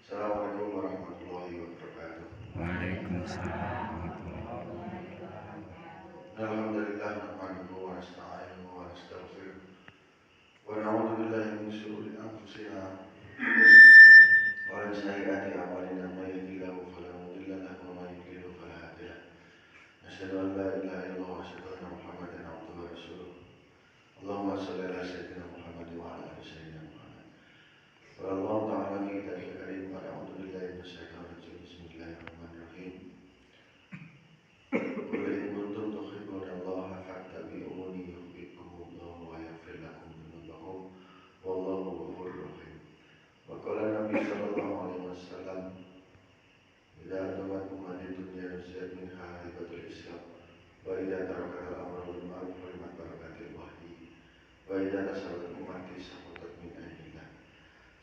Assalamualaikum warahmatullahi wabarakatuh. Waalaikumsalam warahmatullahi wabarakatuh. Alhamdulillah nahmaduhu wa nasta'inuhu wa nastaghfiruh wa na'udzu billahi min shururi anfusina wa min sayyiati a'malina may yahdihillahu fala mudilla lahu wa may yudlil fala hadiya lahu. Asyhadu an la ilaha illallah wa asyhadu anna Muhammadan abduhu wa rasuluh. Allahumma shalli ala sayyidina Muhammad wa ala ali sayyidina Muhammad. Wa Allah ta'ala fi kitabihil karim wa a'udzu billahi minasy syaithanir rajim. Bismillahirrahmanirrahim. Qul in kuntum tuhibbunallaha fattabi'uni yuhibbukumullahu wa yaghfir lakum dzunubakum wallahu ghafurur rahim. Wa qala Nabi sallallahu alaihi wasallam, idza adamat hadhihi dunya nuzat minha haibatul Islam wa idza tarakaha al-amru bil ma'ruf wa liman barakatil wahyi wa idza nasarat ummati saqutat min aidillah.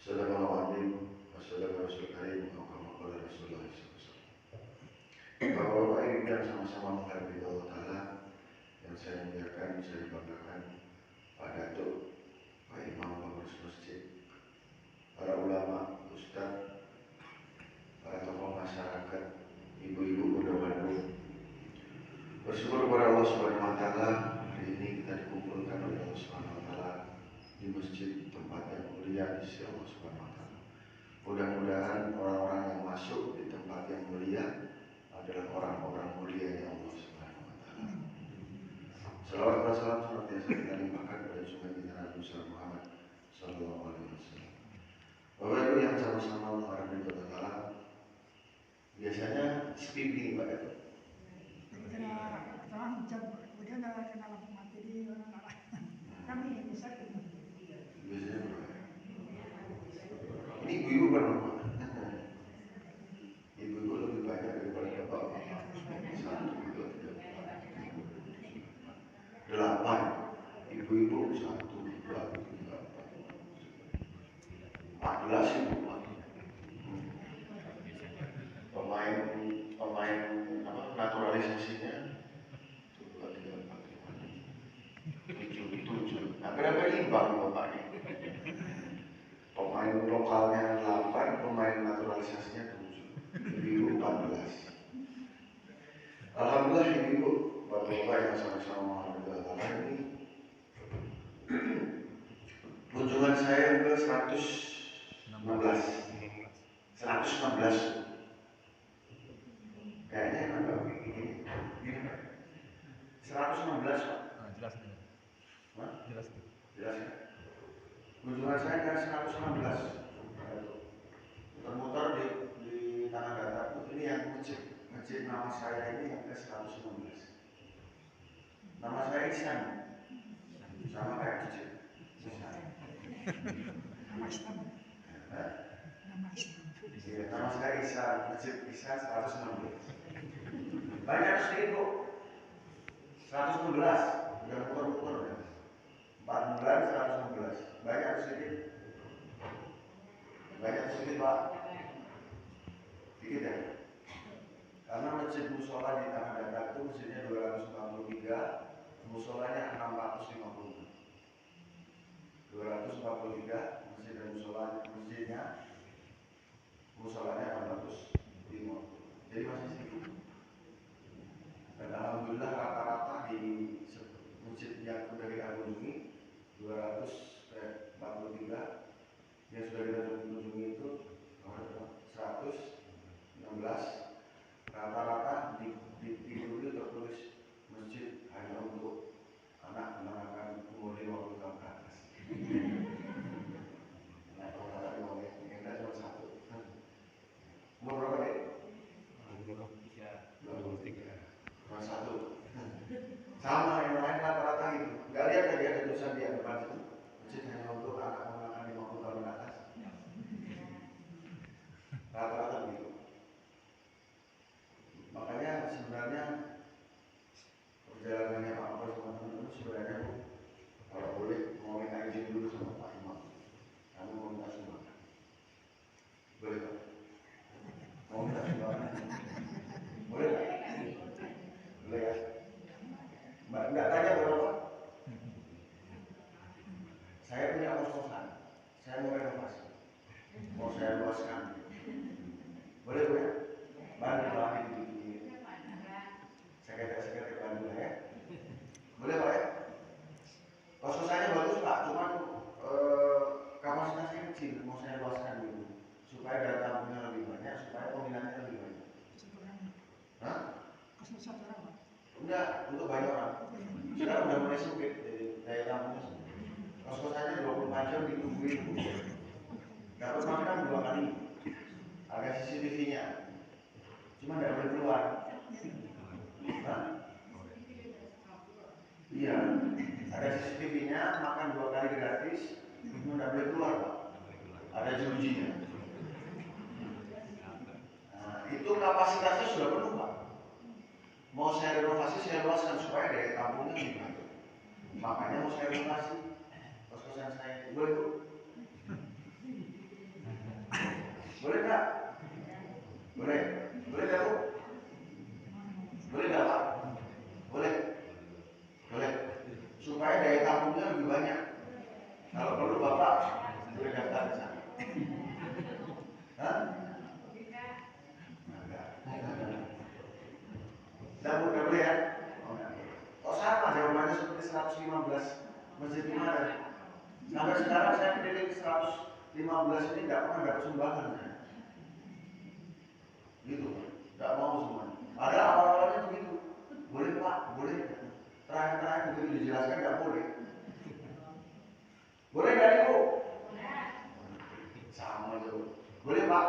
Sadaqallahu azim wa sadaqa rasul karim wa kama qala Rasulullah sallallahu alaihi wasallam. Bapak-bapak ibu yang sama-sama menghargai Allah Ta'ala, yang saya muliakan, saya banggakan, Pak Datuk, Pak Imam Pengurus Masjid, para ulama, ustaz, para tokoh masyarakat, ibu-ibu muda Bandung. Bersyukur kepada Allah Subhanahu wa Ta'ala, hari ini kita dikumpulkan oleh Allah Subhanahu wa Ta'ala di masjid tempat yang mulia di sisi Allah Subhanahu wa Ta'ala. Mudah-mudahan orang-orang yang masuk di tempat yang mulia adalah orang-orang mulia yang Allah Subhanahu wa Ta'ala. Salawat dan salam senantiasa kita limpahkan kepada junjungan kita Nabi Muhammad sallallahu alaihi wasallam. Bapak Ibu yang sama-sama menghargai Allah Ta'ala, biasanya speaking Pak Datuk. Kemudian kena lampu mati di mana kami bisa. Biasanya berapa? Ini ibu-ibu berapa? Ibu-ibu lebih banyak daripada bapak-bapak. 1, 2, 3, 4, 8. Ibu-ibu 1, 2, 3, 4, 14 ibu. Pemain apa naturalisasinya 1, 2, 3, 4, 5, 7. Nah, berapa imbang bapak ini? Pemain lokalnya 8, pemain naturalisasinya 7. Ibu 14. Alhamdulillah ibu, bapak-bapak yang sama-sama menghadap Allah ini, kunjungan saya ke 116. Kayaknya agak gini Pak. 116 Pak. Jelas. Jelas ya? Kunjungan saya ke 116. Muter-muter di tanah datar ini yang masjid nama saya ini yang ke 116. Nama saya Ihsan, sama kayak masjid Ihsan. Nama Islam. Iya, nama saya Ihsan, masjid Ihsan 116. Banyak sedikit Bu, 116, udah muter-muter 4 bulan 116. Banyak sedikit. Banyak sedikit Pak. Dikit ya. Karena masjid musola di Tanah Datar itu masjidnya 243, musolanya 650. 243 masjid dan musolanya 650. Jadi masih sedikit. Dan alhamdulillah rata-rata di masjid yang sudah kita kunjungi 243 yang sudah kita kunjungi itu 116. Rata-rata di itu tertulis masjid hanya untuk anak-anak umur 50 tahun ke atas. Nah, rata-rata yang ada cuma 1. Umur berapa nih? 23. Cuma 1. Sama yang lain rata-rata gitu. Nggak lihat tadi ada tulisan di depan itu masjid hanya untuk anak-anak 50 tahun ke atas. Rata-rata begitu. Makanya sebenarnya perjalanannya Pak Bos sama teman-teman sebenarnya Bu, kalau boleh mau minta izin dulu sama Pak Imam. Kami mau minta sumbangan. Boleh Pak? Mau minta sumbangan? Boleh Pak? Boleh ya? Mbak enggak tanya berapa? Saya punya kos-kosan. Saya mau renovasi. Mau saya luaskan. Boleh Bu ya? Bantu lagi dikit. Sekedar bantu ya. Boleh Pak ya? Kos-kosannya bagus Pak, cuman kapasitasnya kecil, mau saya luaskan dulu supaya daya tampungnya lebih banyak, supaya peminatnya lebih banyak. Hah? Kos-kosan berapa? Enggak, untuk banyak orang. Sekarang udah mulai sempit, jadi daya tampungnya sempit. Kos-kosannya 24 jam ditungguin. Dapat makan 2 kali. Ada CCTV-nya. Cuma nggak boleh keluar. Hah? Iya, ada CCTV-nya, makan 2 kali gratis, cuma nggak boleh keluar Pak. Ada jurujinya. Nah, itu kapasitasnya sudah penuh Pak. Mau saya renovasi, saya luaskan supaya daya tampungnya lebih banyak. Makanya mau saya renovasi kos-kosan saya. Boleh Bu? Boleh nggak? Boleh. Boleh nggak Bu? Boleh nggak Pak? Boleh. Boleh. Supaya daya tampungnya lebih banyak. Kalau perlu Bapak boleh daftar ke sana. Hah? Enggak boleh ya? Oh sama jawabannya seperti 115 masjid yang ada. Sampai sekarang saya mendidik 115 ini nggak pernah dapat sumbangan. Gitu, nggak mau semua. Ada awal-awalnya begitu. Boleh Pak, boleh. Terakhir-terakhir begitu dijelaskan nggak boleh. Boleh nggak Ibu? Sama aja. Boleh Pak?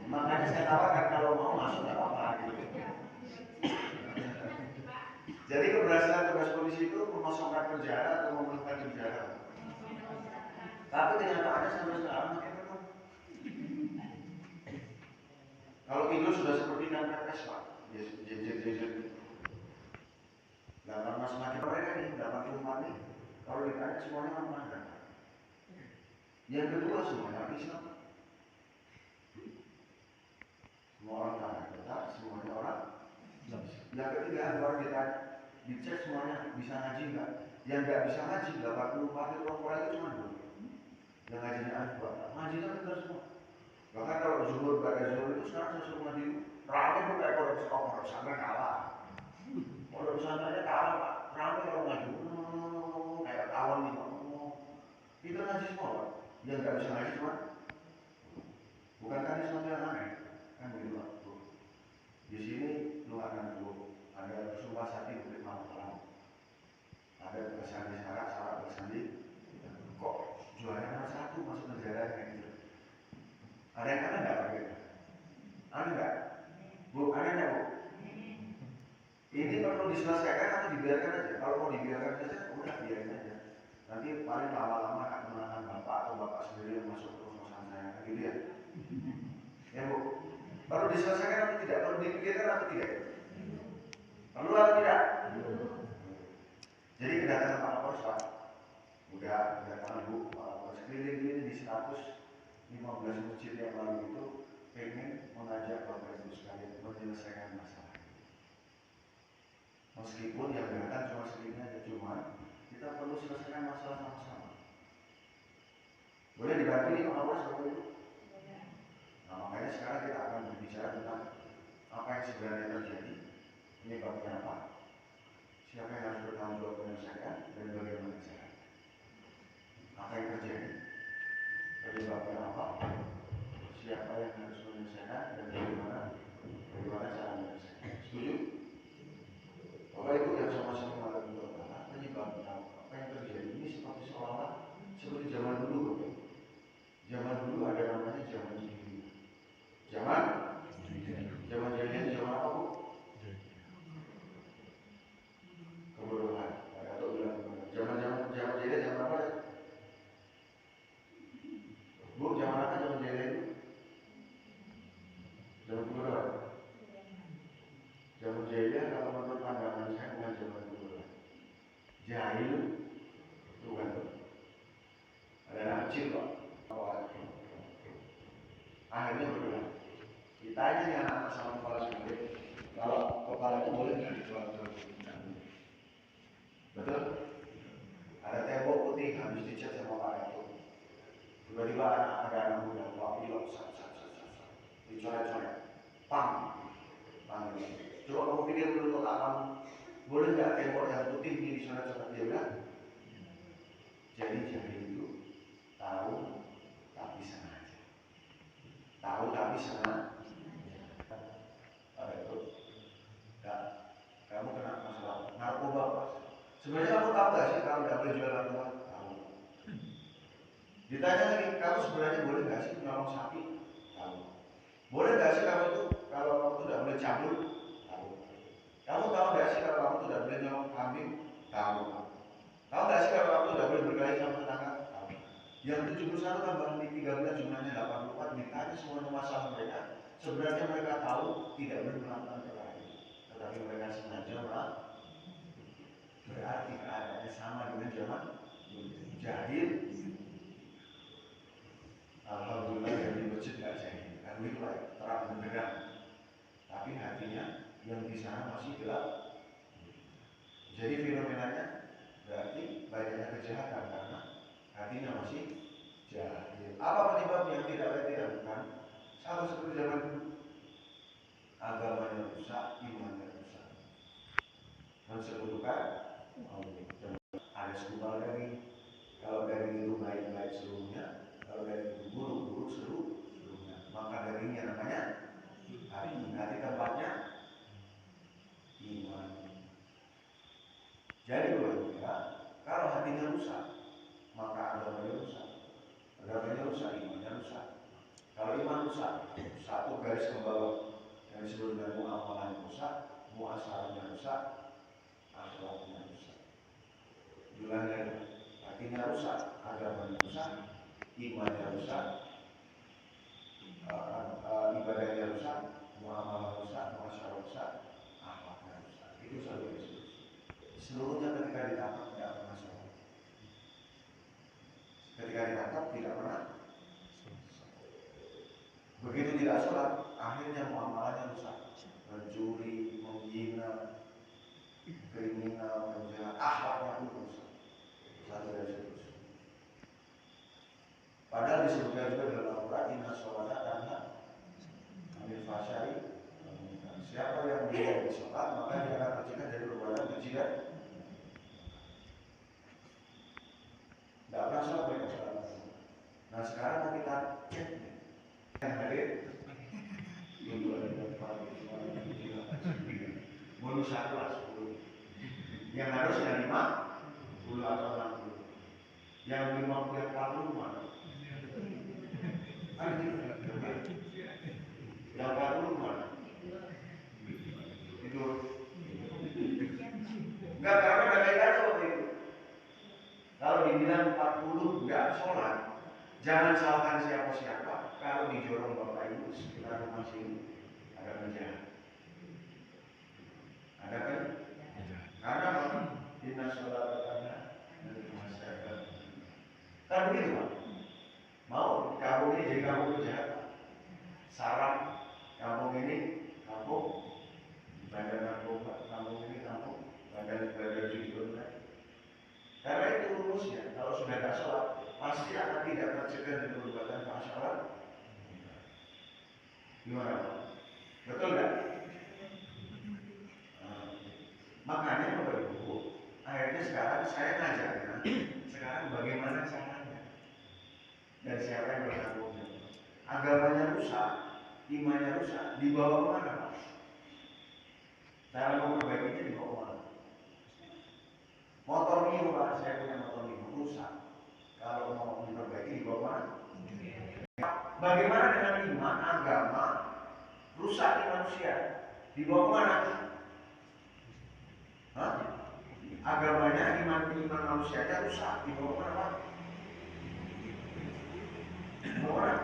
Makanya saya tawarkan kalau mau masuk nggak apa-apa. Gitu. Jadi keberhasilan tugas polisi itu memasukkan penjara atau memenuhkan penjara. Tapi kenyataannya sampai sekarang makin penuh. Kalau itu sudah seperti KPS Pak, jejer. 8 mas makin mereka nih, 84 nih. Kalau ditanya semuanya orang mana? Yang kedua semuanya Islam. Semua orang taat, tetap semuanya orang. Yang ketiga baru ditanya, dicek semuanya bisa ngaji enggak? Yang nggak bisa ngaji 84 itu orang itu cuma 2. Yang ngajinya alif ba, ngajinya pintar semua. Bahkan kalau zuhur pada zuhur itu sekarang saya suruh ngaji ramai tuh kayak pondok pesantren kalah. Pondok pesantrennya kalah Pak, ramai kalau ngaji kayak tawon nih. Kita ngaji semua Pak. Yang nggak bisa ngaji cuma bukan kan sesuatu yang aneh kan begitu Pak. Di sini lu akan tuh ada sumpah sakti untuk malam. Ada bersandi syarat bersandi. Kok juara nomor 1 masuk negara kayak gitu? Ada yang nggak pakai? Ada nggak? Bu, ada nggak Bu? Ini perlu diselesaikan atau dibiarkan aja? Kalau mau dibiarkan saja, udah biarin aja. Nanti paling lama-lama akan menahan bapak atau bapak sendiri yang masuk ke kos-kosan saya, gitu ya? Ya Bu, perlu diselesaikan atau tidak? Perlu dipikirkan atau tidak? Perlu atau tidak? Jadi kedatangan Pak Kapolres Pak, udah kedatangan Bu Pak Kapolres keliling-keliling di 115 masjid yang lalu itu pengen mengajak Bapak Ibu sekalian menyelesaikan masalah. Meskipun yang datang cuma segini aja, cuma kita perlu selesaikan masalah sama-sama. Boleh dibantu nih Pak Kapolres Bapak Ibu? Nah makanya sekarang kita akan berbicara tentang apa yang sebenarnya terjadi, penyebabnya apa, siapa yang harus bertanggung jawab menyelesaikan, dan bagaimana cara. Apa yang terjadi, penyebabnya apa, siapa yang harus menyelesaikan, dan bagaimana cara menyelesaikan. Setuju? Bapak Ibu yang sama-sama mengalami perkara, penyebabnya apa yang terjadi ini seperti seolah-olah seperti zaman dulu Bapak. Zaman dulu ada namanya zaman jahiliyah. Zaman jahiliyah zaman apa Bu? Kebodohan. Atau bilang zaman jahiliyah zaman apa? Bu, zaman apa zaman jahiliyah itu? Zaman kebodohan. Zaman jahiliyah kalau menurut pandangan saya bukan zaman kebodohan. Jahil itu bukan. Ada anak kecil Pak. Akhirnya berdoa. Kita aja yang anak sama kepala sendiri. Kalau kepala itu boleh nggak dijual ke betul? Ada tembok putih, Tiba-tiba ada anak muda bawa pilok, dicoret-coret, pam, panggil. Coba kamu pikir dulu otak kamu, boleh nggak tembok yang putih ini dicoret-coret? Dia bilang, jadi itu tahu tapi sengaja, tahu tapi sengaja. Ada itu, kamu kena masalah narkoba pas. Sebenarnya kamu tahu nggak sih kalau nggak boleh jual narkoba? Tahu. Ditanya lagi, kamu sebenarnya boleh nggak sih nyolong sapi? Tahu. Boleh nggak sih kamu itu kalau kamu tuh nggak boleh cabul? Tahu. Kamu tahu nggak sih kalau kamu tuh nggak boleh nyolong kambing? Tahu. Tahu nggak sih kalau kamu tuh nggak boleh berkelahi sama tetangga? Tahu. Yang 71 tambah 13 jumlahnya 84, ditanya semua masalah mereka. Sebenarnya mereka tahu tidak boleh melakukan perkara itu, tetapi mereka sengaja melakukan. Berarti keadaannya sama dengan zaman jahil. Alhamdulillah yang di masjid tidak jahil, karena itu terang benderang. Tapi hatinya yang di sana masih gelap. Jadi fenomenanya berarti banyaknya kejahatan karena hatinya masih jahil. Apa penyebabnya? Tidak bukan sama seperti zaman dulu. Agamanya rusak, imannya rusak. Mensekutukan ada segumpal daging. Kalau daging itu baik-baik seluruhnya, kalau daging itu buruk-buruk seluruhnya, maka dagingnya namanya hati. Hati tempatnya iman. Jadi kalau hatinya rusak, maka agamanya rusak. Agamanya rusak, imannya rusak. Kalau iman rusak, satu garis ke bawah yang disebut dengan muamalah rusak, muasalahnya rusak, akhlaknya rusak. Bilangnya hatinya rusak, agamanya rusak, imannya rusak, ibadahnya rusak, muamalah rusak, muasalah rusak, akhlaknya rusak. Itu selalu disebut. Seluruhnya ketika ditangkap tidak pernah salah. Ketika ditangkap tidak pernah. Begitu tidak sholat, akhirnya muamalahnya rusak. Mencuri, menghina, kriminal, penjahat, akhlaknya pun rusak. Satu dari situ. Padahal disebutkan juga dalam Al-Quran, inna sholata tanha anil fahsya'i. Siapa yang menjadi sholat, maka dia akan tercegah dari perbuatan keji dan tidak pernah sholat mereka sholat. Nah sekarang mau kita cek yang hadir bonus 1 lah 10. Yang harusnya 50 atau 60. Yang 50 yang 40 mana? Yang 40 mana? Tidur. Enggak, karena ada kaitannya waktu itu. Kalau dibilang 40 enggak sholat, jangan salahkan siapa-siapa. Kalau di jorong Bapak Ibu sekitar rumah sini ada penjahat. Ada kan? Karena apa? Inna sholata tanha anil fahsya'i. Kan begitu Pak? Mau kampung ini jadi kampung penjahat? Sarap kampung ini kampung bandar narkoba, kampung ini kampung bandar judi online. Karena itu rumusnya, kalau sudah tak sholat pasti akan tidak tercegah dari perbuatan fahsya. Gimana Pak? Betul nggak? Makanya Bapak Ibu, akhirnya sekarang saya ngajarnya, sekarang bagaimana caranya dan siapa yang bertanggung jawab. Agamanya rusak, imannya rusak, dibawa kemana Pak? Cara memperbaikinya dibawa kemana? Motor Mio Pak, saya punya motor Mio rusak. Kalau mau diperbaiki dibawa kemana? Bagaimana dengan iman, agama, rusak di manusia? Dibawa kemana? Hah? Agamanya, iman manusianya rusak, dibawa kemana Pak? Dibawa kemana?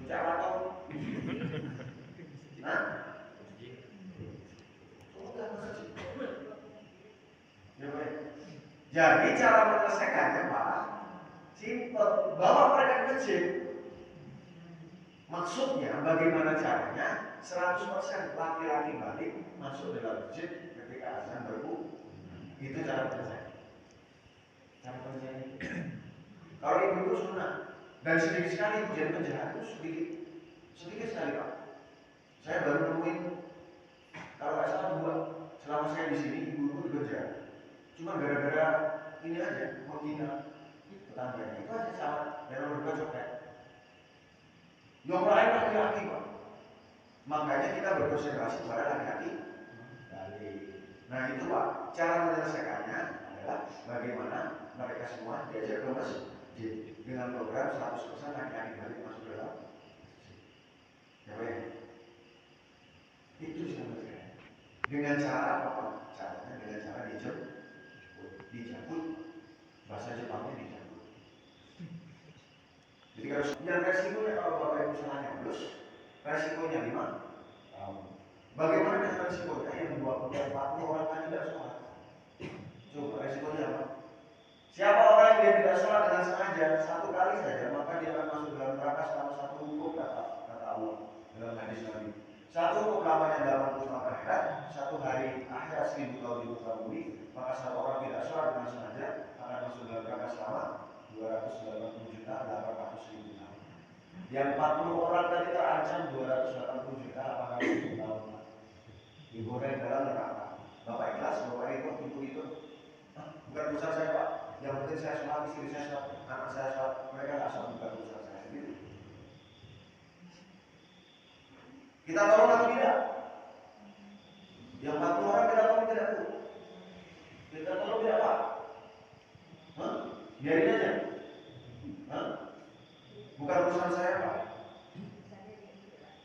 Bicara atau? Hah? Jadi cara menyelesaikannya Pak, simpel, bawa mereka ke masjid. Maksudnya bagaimana caranya 100% laki-laki balik masuk dalam masjid ketika azan berkumandang. Itu cara penyelesaian. Cara penyelesaian itu. Kalau ibu sunnah, Dan sedikit sekali ujian penjahat itu sedikit sekali Pak. Saya baru nemuin kalau nggak salah 2 selama saya di sini ibu-ibu dipenjara. Cuma gara-gara ini aja menghina tetangganya itu aja sama. Yang nomor 2 copet. Yang lain laki-laki Pak. Makanya kita berkonsentrasi pada laki-laki. Nah itu Pak, cara menyelesaikannya adalah bagaimana mereka semua diajak ke masjid dengan program 100% laki-laki balik masuk dalam masjid. Itu sebenarnya dengan cara apa? Caranya dengan cara dijemput. Bahasa Jepangnya dijemput. Jadi kalau yang resikonya kalau Bapak Ibu salah nyoblos, resikonya 5 tahun. Bagaimana dengan resikonya yang 40 orang kan tidak sholat? Coba resikonya apa? Siapa orang yang dia tidak sholat dengan sengaja 1 kali saja, maka dia akan masuk dalam neraka selama 1 hukum kata Allah dalam hadis Nabi. 1 hukum lamanya 80 tahun akhirat, 1 hari akhirat 1000 tahun di muka bumi, maka 1 orang tidak sholat dengan sengaja akan masuk dalam neraka selama 280 juta 800 ribu tahun. Yang 40 orang tadi terancam 280 juta 800 ribu tahun. Digoreng dalam neraka. Bapak ikhlas, Bapak itu. Bukan urusan saya Pak. Yang penting saya sholat, istri saya sholat, anak saya sholat, mereka nggak sholat, bukan urusan saya sendiri. Kita tolong atau tidak? Yang 40 orang kita tolong tidak Bu? Kita tolong tidak Pak? Biarin aja. Bukan urusan saya Pak.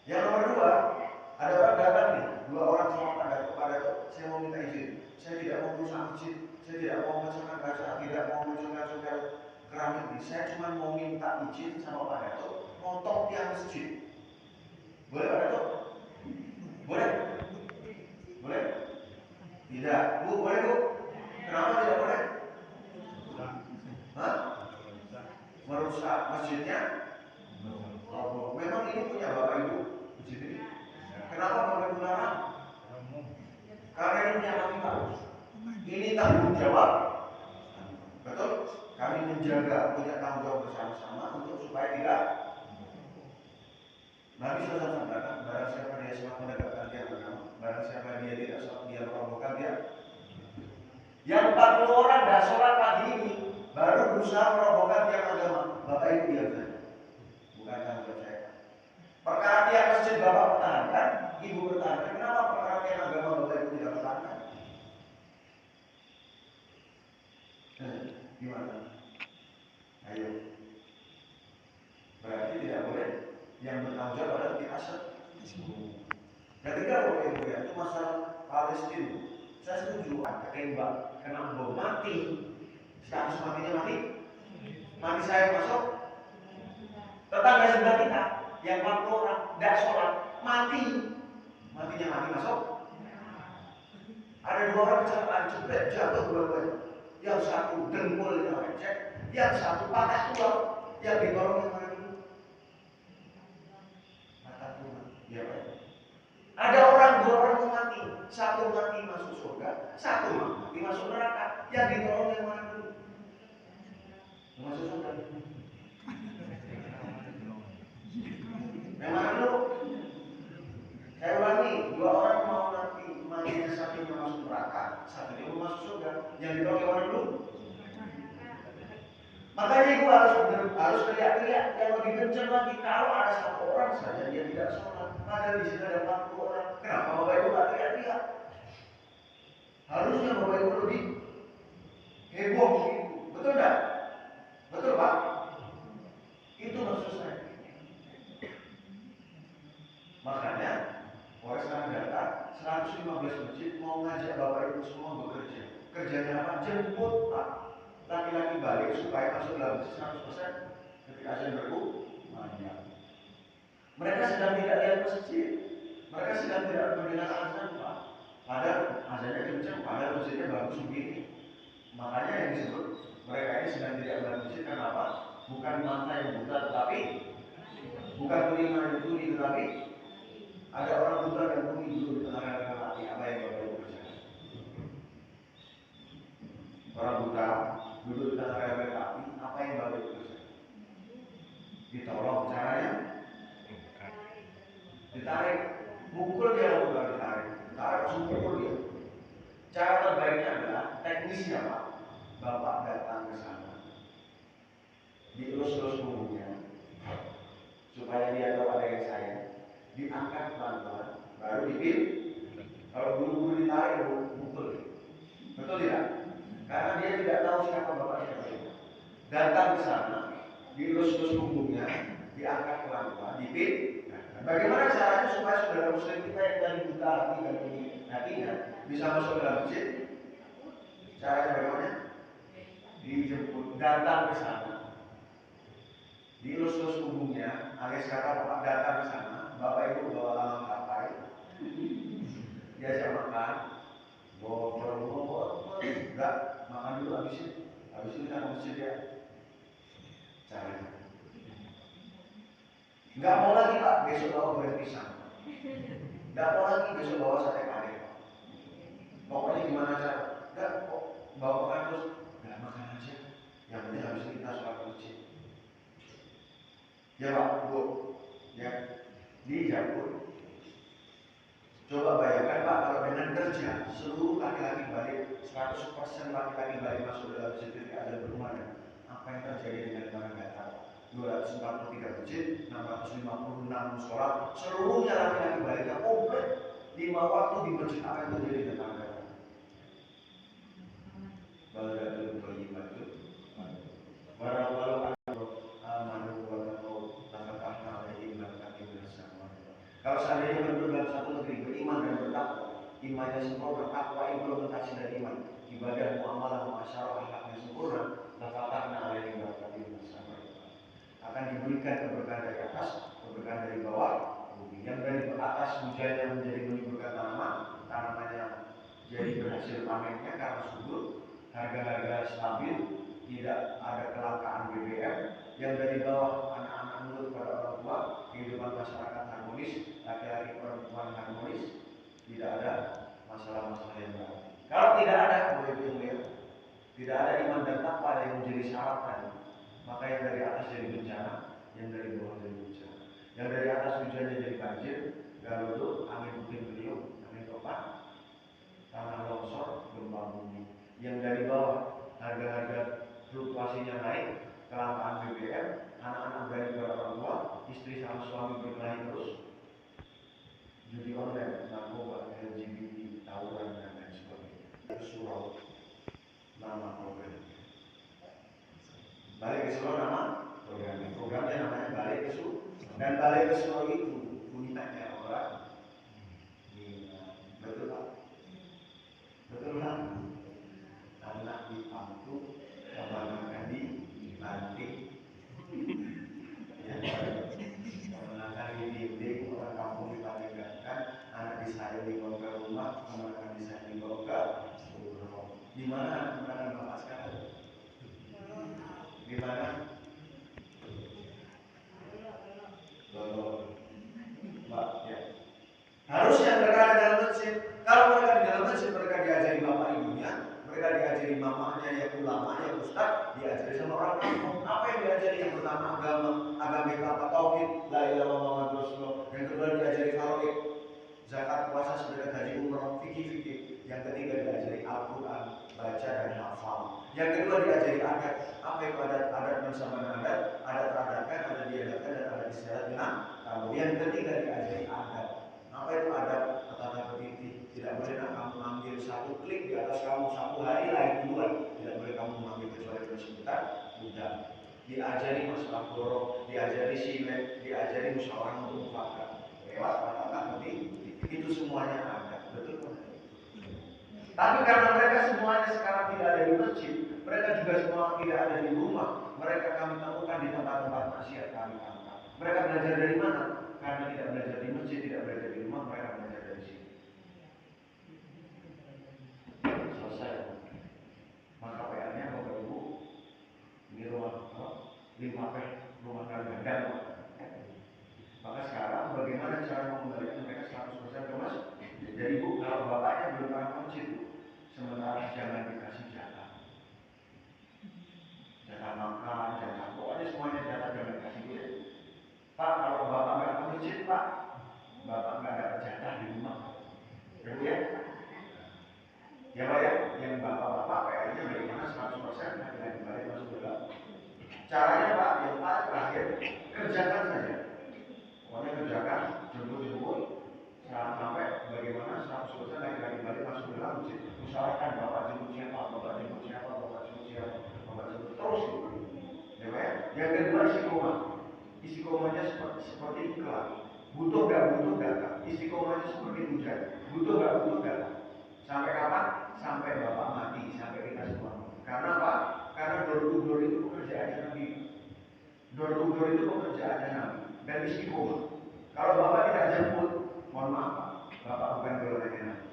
Yang nomor 2, ada orang datang nih, 2 orang sama pada saya mau minta izin. Saya tidak mau merusak masjid, saya tidak mau memecahkan kaca, tidak mau mencongkel keramik ini. Saya cuma mau minta izin sama Pak Dato, motong tiang masjid. Boleh Pak Dato? Boleh? Boleh? Tidak. Bu, boleh Bu? Kenapa tidak boleh? Merusak masjidnya? Oh, memang ini punya Bapak Ibu masjid ini. Kenapa Bapak Ibu larang? Karena ini punya kami Pak. Ini tanggung jawab. Betul? Kami menjaga, punya tanggung jawab bersama-sama untuk supaya tidak. Nabi SAW mengatakan, barang siapa dia sholat menegakkan dia agama, barang siapa dia tidak sholat dia merobohkan dia. Yang 40 orang dah sholat pagi ini baru berusaha merobohkan dia agama. Bapak Ibu diam saja. Bukan tanggung jawab saya. Perkara tiang masjid Bapak pertahankan, Ibu pertahankan. Kenapa perkara tiang agama Bapak Ibu tidak pertahankan? Gimana? Ayo. Berarti tidak boleh yang bertanggung jawab adalah pihak asal. Ketiga Bapak Ibu ya, itu masalah Palestina. Saya setuju, ketembak, kena bom mati. Status matinya mati. Mati saya masuk. Tetangga sebelah kita yang 40 orang tidak sholat mati. Matinya mati masuk. Ada 2 orang kecelakaan jebret jatuh dua-duanya. Yang satu dengkulnya lecet, yang satu patah tulang. Yang ditolong yang mana dulu? Patah tulang. Ya Pak. Ada 2 orang mati. Satu mati masuk surga, satu mati masuk neraka. Yang ditolong yang mana dulu? Masuk surga. Yang mana dulu? Saya ulangi, 2 orang mau mati, matinya satunya masuk neraka, satunya mau masuk surga. Yang ditolong yang mana dulu? Makanya Ibu harus teriak-teriak yang lebih kencang lagi. Kalau ada 1 orang saja dia tidak sholat, padahal di sini ada 40 orang. Kenapa Bapak Ibu nggak teriak-teriak? Harusnya Bapak Ibu lebih heboh begitu. Betul enggak? Betul Pak? Itu maksud saya. Makanya Polres Data 115 masjid mau ngajak Bapak Ibu semua bekerja. Kerjanya apa? Jemput Pak laki-laki balik supaya masuk dalam 100% ketika azan berkumandang. Mereka sedang tidak lihat masjid, mereka sedang tidak mendengar azan Pak. Padahal azannya kencang, padahal masjidnya bagus begini. Makanya yang disebut mereka ini sedang tidak melihat masjid karena apa? Bukan mata yang buta, tetapi bukan telinga yang tuli, tetapi ada orang buta dan tuli dulu di tengah-tengah hati. Apa yang Bapak Ibu kerjakan? Orang buta duduk di tengah rel kereta api, apa yang Bapak Ibu kerjakan? Ditolong, caranya ditarik, mukul dia bukan ditarik, langsung pukul dia. Cara terbaiknya adalah teknisnya Pak, Bapak datang ke sana, dielus-elus punggungnya, supaya dia tahu ada yang sayang, diangkat pelan-pelan, baru dipil. Kalau buru-buru ditarik, mukul, betul tidak? Karena dia tidak tahu siapa Bapak siapa itu. Datang ke sana, dielus-elus punggungnya, diangkat pelan-pelan, dipil. Bagaimana caranya supaya saudara muslim kita yang tadi buta hati dan ini hatinya bisa masuk ke dalam masjid? Caranya bagaimana? Dijemput, datang ke sana, dielus-elus punggungnya, alias kata Bapak datang ke sana, Bapak Ibu bawa lamang kapai, diajak makan, enggak, makan dulu habis itu kita ke masjid ya. Caranya enggak mau lagi Pak, besok bawa goreng pisang. Enggak mau lagi besok bawa sate kare. Pokoknya gimana cara? Enggak kok bawa makan terus, enggak makan aja. Yang penting habis itu kita sholat masjid. Ya Pak, Bu, ya dijemput. Coba bayangkan Pak, kalau dengan kerja seluruh laki-laki balik 100% laki-laki balik masuk dalam sertifikat ada berumah, apa yang terjadi dengan mana nggak tahu. 243 masjid, 656 musola, seluruhnya laki-laki baliknya komplit. 5 waktu di masjid, apa yang terjadi dengan tangga? Baladatul thayyibah itu. Walau amanu wa taqaw lafatahna alaihim barakatin minas samawati wal ardh. Kalau seandainya penduduk dalam satu negeri beriman dan bertakwa, imannya sempurna, takwa implementasi dari iman, ibadah muamalah muasyarah akhlaknya sempurna, lafatahna alaihim barakatin minas samawati wal ardh. Akan diberikan keberkahan dari atas, keberkahan dari bawah bumi. Yang dari atas hujannya menjadi menyuburkan tanamannya jadi berhasil panennya karena subur, harga-harga stabil, tidak ada kelangkaan BBM. Yang dari bawah anak-anak nurut pada orang tua, kehidupan masyarakat harmonis, laki-laki perempuan harmonis, tidak ada masalah-masalah yang berat. Kalau tidak ada, tidak ada iman dan takwa yang menjadi syarat tadi, maka yang dari atas jadi bencana, yang dari bawah jadi bencana. Yang dari atas hujannya jadi banjir, galuduk, angin puting beliung, angin topan, tanah longsor, gempa bumi. Yang dari bawah harga-harga fluktuasinya naik, kelangkaan BBM, anak-anak berani pada orang tua, istri sama suami berkelahi terus, judi online, narkoba, LGBT, tawuran dan lain sebagainya. Itu surau nama program. Balik ke surau nama programnya. Programnya namanya balik ke surau. Dan balik ke surau itu punyanya orang. Betul Pak? Betul Pak? Anak dipantu, kebanyakan dibanting. Ya, kebanyakan dibimbing, orang kampung dipanggilkan, anak disayang dibawa ke rumah, kebanyakan disayang dibawa ke surau. Di mana kebanyakan Bapak sekarang? Di mana? Mbak, ya. Harusnya mereka ada dalam masjid. Kalau mereka di dalam masjid, mereka diajari bapak ibunya, mereka diajari mamanya, yang ulama, yang ustaz, diajari sama orang kampung. Apa yang diajari? Yang pertama agama kita apa? Tauhid, la ilaha illallah Muhammadur Rasulullah. Yang kedua diajari faraid, zakat, puasa, sedekah, haji, umrah, fikih. Yang ketiga diajari Al-Quran, baca dan hafal. Yang kedua diajari adat. Apa itu adat? Adat bangsa mana adat? Adat peradaban, ada diadakan dan ada istiadat dengan tamu. Yang ketiga diajari adat. Apa itu adat? Tata tertib. Tidak boleh kamu ambil satu klik di atas kamu satu hari lain duluan. Tidak boleh kamu mengambil kecuali sebentar. Sudah. Diajari masalah borok, diajari silet, diajari musyawarah untuk mufakat. Lewat tata tertib. Itu semuanya ada. Betul kan? Tapi karena mereka semuanya sekarang tidak ada di masjid, mereka juga semua tidak ada di rumah. Mereka kami temukan di tempat-tempat maksiat kami tangkap. Mereka belajar dari mana? Karena tidak belajar di masjid, tidak belajar di rumah, mereka belajar dari sini. Selesai. Maka PR-nya Bapak Ibu, ini rumah 5P, rumah gandang. Maka sekarang bagaimana cara mengembalikan mereka 100% ke masjid? Jadi Bu, kalau bapaknya belum pernah ke masjid, sementara jangan dikasih jatah makan, jatah pokoknya semuanya jatah jangan dikasih duit. Caranya Pak, yang paling terakhir, kerjakan saja. Pokoknya kerjakan, jemput-jemput, sampai bagaimana 100% lagi-lagi balik masuk ke dalam masjid. Usahakan Bapak jemput siapa, Bapak jemput siapa, Bapak jemput siapa, Bapak jemput terus. Ya Pak ya. Yang kedua istiqomah. Istiqomahnya seperti iklan. Butuh gak? Istiqomahnya seperti hujan. Butuh gak? Sampai kapan? Sampai Bapak mati, sampai kita semua. Karena apa? Karena door to door itu pekerjaannya Nabi. Door to door itu pekerjaannya Nabi. Dan istiqomah. Kalau Bapak tidak jemput, mohon maaf, Bapak bukan golongannya Nabi.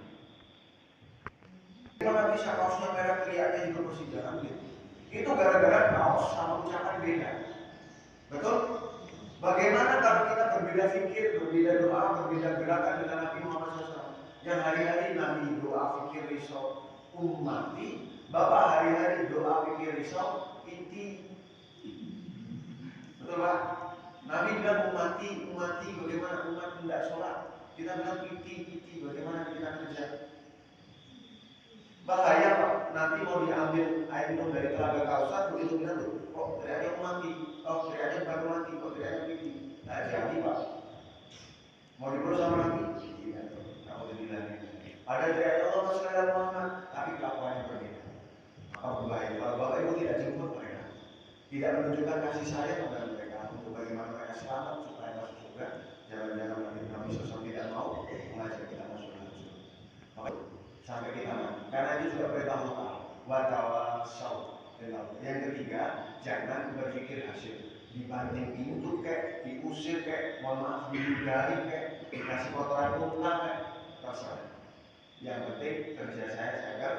Kalau bisa kaosnya merah teriaknya juga Persija kan gitu. Itu gara-gara kaos sama ucapan beda. Betul? Bagaimana kalau kita berbeda fikir, berbeda doa, berbeda gerakan dengan Nabi Muhammad SAW? Yang hari-hari Nabi doa fikir risau ummati, Bapak hari-hari doa fikir risau inti. Betul Pak? Nabi bilang ummati, bagaimana umat tidak sholat? Kita bilang inti, bagaimana kita kerja? Bahaya Pak, nanti mau diambil air minum dari telaga Kausar, begitu bilang tuh, kok teriaknya ummati, kok teriaknya bukan ummati, kok teriaknya inti. Nah jadi Pak, mau diurus sama Nabi? Iya, kamu dibilangnya. Ada teriaknya Allah sekalian Muhammad, tapi kelakuannya berbeda. Maka berbahaya. Kalau Bapak Ibu tidak jemput mereka, tidak menunjukkan kasih sayang kepada mereka untuk bagaimana mereka selamat supaya masuk surga, jangan-jangan Nabi SAW tidak mau mengajak kita masuk dalam surga. Sampai kita mati. Karena itu juga perintah Allah. Watawasau. Yang ketiga, jangan berpikir hasil. Dibanting pintu kek, diusir kek, mohon maaf diludahi kek, dikasih kotoran muka kek, terserah. Yang penting kerja saya kerjakan.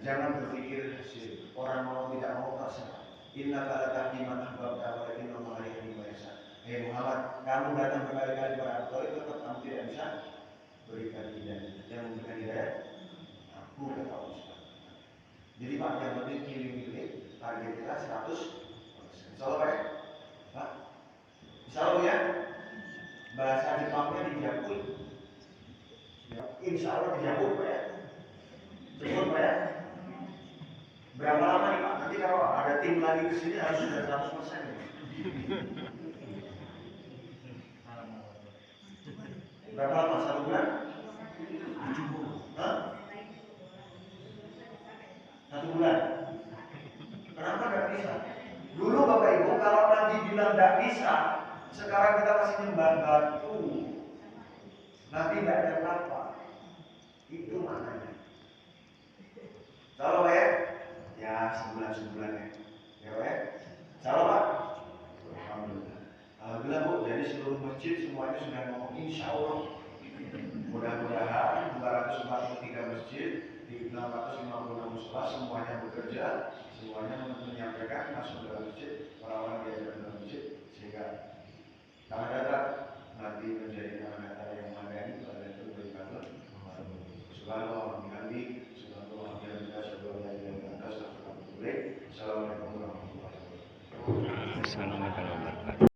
Jangan berpikir hasil. Orang mau tidak mau terserah. Inna ta'ala man ahbabta wa inna Allah yahdi man yasha. Hei Muhammad, kamu datang berkali-kali kepada aku, tetap kamu tidak bisa berikan hidayah. Yang memberikan hidayah, aku dan Allah Subhanahu. Jadi Pak, yang penting pilih-pilih target kita 100%. Insyaallah Pak ya? Pak? Insyaallah ya? Bahasa Jepangnya dijapui. Insyaallah dijapui Pak ya? Jemput Pak ya? Berapa lama nih Pak? Nanti kalau ada tim lagi ke sini harus sudah 100% nih. Berapa lama? 1 bulan? 70. Hah? 1 bulan? Kenapa nggak bisa? Dulu Bapak Ibu kalau Nabi bilang nggak bisa, sekarang kita masih nyembah batu. Nabi nggak ada apa. Itu maknanya. Kalau Pak ya sebulan ya. Ya Pak ya. Salah Pak. Alhamdulillah. Alhamdulillah Bu. Jadi seluruh masjid semuanya sudah ngomong insya Allah. Mudah-mudahan 243 masjid di 656 musola semuanya bekerja, semuanya menyampaikan masuk dalam masjid, orang-orang diajar dalam masjid, sehingga tanah datar nanti menjadi tanah datar yang madani pada itu berikutnya. Subhanallah, bihamdi, subhanallah, bihamdi, Assalamualaikum warahmatullahi wabarakatuh. Assalamualaikum warahmatullahi wabarakatuh.